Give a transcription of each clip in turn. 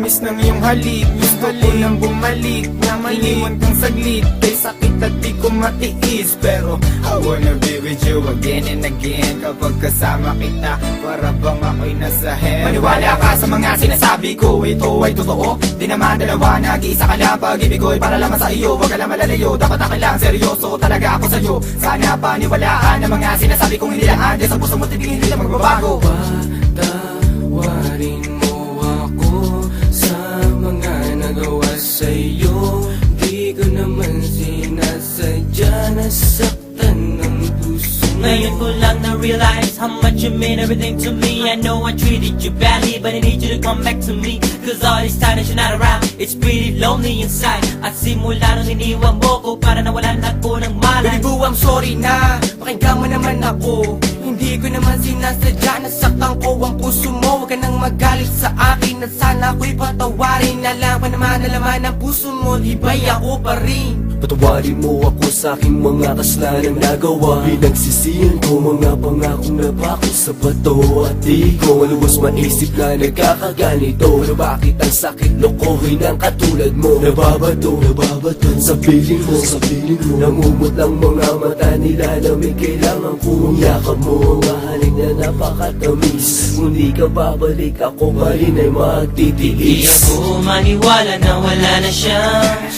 tamis ng iyong halik. Gusto ko nang bumalik, na iniwan kang saglit. Kay sakit at di ko matiis, pero I wanna be with you again and again. Kapag kasama kita, para bang ako'y nasa heaven. Maniwala ka sa mga sinasabi ko, ito ay totoo. Di naman dalawa, nag-iisa ka lang. Pag-ibig ko'y para lamang sa iyo, wag ka lang malalayo. Dapat akin lang, seryoso talaga ako sa'yo. Sana paniwalaan ang mga sinasabi kong hindi lang andyan sa puso mo, titigil hindi lang magbabago. Patawarin mo ako sa mga nagawa sa'yo. Di ko naman sinasadya, nasaktan ng puso. Ngayon ko lang na-realize how much you mean everything to me. I know I treated you badly, but I need you to come back to me. Cause all this time that you're not around, it's pretty lonely inside. At simula nung iniwan mo ko, para nawalan ako ng malay. Baby boo, I'm sorry na, pakinggan mo naman ako. Hindi ko naman sinasadya, nasaktan ko ang puso mo. Huwag ka nang magalit sa akin, at sana ako'y patawarin. Alam ko naman na laman ng puso mo, iba'y ako pa rin. Patawarin mo ako sa aking mga kasalanan nagawa. Pinagsisihan ko mga pangakong napako sa bato. At di ko lubos maisip na nagkakaganito. Pero bakit ang sakit lokohin ng katulad mo? Nababato sa piling mo, Nangumot lang mga mata nila na may kailangan kong yakap mo. Ang halik na napakatamis. Kung di ka babalik, ako pa rin ay magtitiis. Di ako maniwala na wala na siya.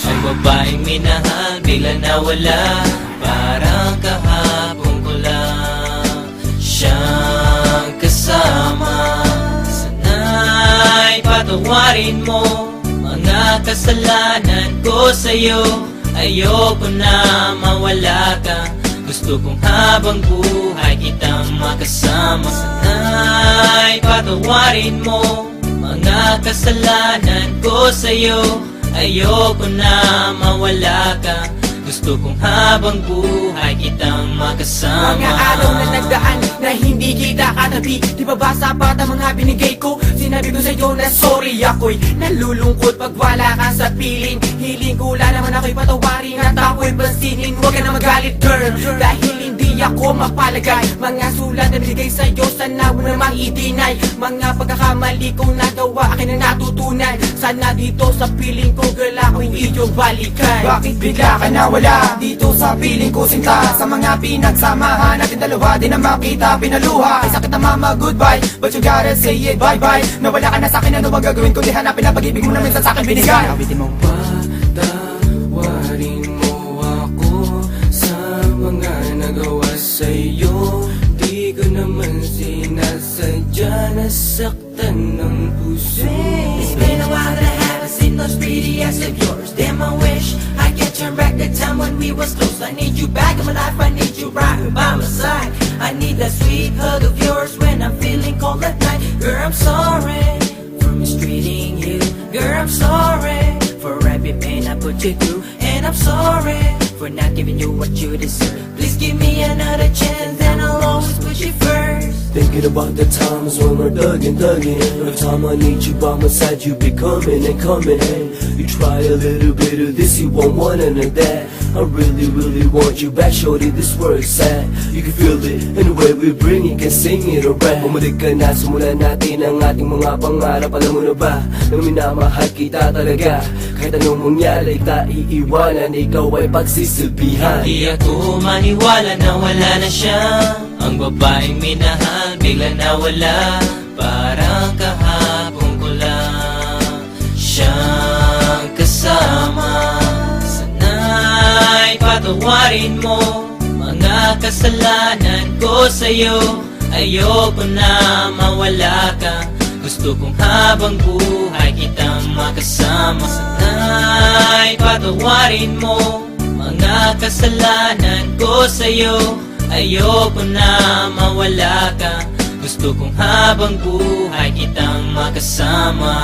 Ang babaeng minahal bigla nawala. Parang kahapon ko lang siyang kasama. Sana'y patawarin mo mga kasalanan ko sa'yo. Ayoko na mawala ka. Gusto kong habang buhay kitang makasama. Sana'y patawarin mo mga kasalanan ko sa'yo. Ayoko na mawala ka. Gusto kong habang buhay kitang makasama. Mga araw na nagdaan na hindi kita katabi. Di ba ba sapat ang mga binigay ko? Sinabi ko sa'yo na sorry, ako'y nalulungkot pag wala ka sa piling. Hiling ko lang naman ako'y patawarin at ako'y pansinin. Huwag ka na magalit girl, dahil hindi ako mapalagay. Mga sulat na binigay sa'yo, sana mo namang i-deny. Mga pagkakamali kong nagawa, akin na natutunan. Sana dito sa piling ko girl, ako'y iyong balikan. Bakit bigla ka nawala dito sa piling ko sinta? Sa mga pinagsamahan natin dalawa, di na makita pinaluha. Ay sakit na mama, goodbye, but you gotta say it, bye-bye. Nawala ka na sa'kin, ano ba gagawin ko? Di hanapin ang pag-ibig mo na minsan sa'kin binigay. Awitin mo. Patawarin mo ako sa mga nagawa sa'yo. Di ko naman sinasadya, nasaktan ng puso. It's been a while that I haven't seen those pretty eyes of yours. Damn, I wish I could turn back the time when we was close. I need you back in my life, I need you right by my side. I need that sweet hug of yours when I'm feeling cold at night. Girl, I'm sorry for mistreating you. Girl, I'm sorry for every pain I put you through. And I'm sorry for not giving you what you deserve. Please give me another chance and I'll always put you first. Thinking about the times when we're thugging. Every time I need you by my side, you be coming and coming. Hey, you try a little bit of this, you won't want none of that. I really want you back, shorty, this works sad. You can feel it, and the way we bring it, can sing it or rap. Bumalik ka na, simulan natin ang ating mga pangarap. Alam mo na ba, nang minamahal kita talaga. Kahit anong mangyari, kita iiwanan, ikaw ay pagsisilbihan. Di ako maniwala na wala na siya. Ang babaeng minahal bigla nawala. Parang kahapon ko lang siyang kasama. Sana'y patawarin mo mga kasalanan ko sa'yo. Ayoko na mawala ka. Gusto kong habang buhay kitang makasama. Sana'y patawarin mo mga kasalanan ko sa'yo. Ayoko na mawala ka. Gusto kong habang buhay kitang makasama.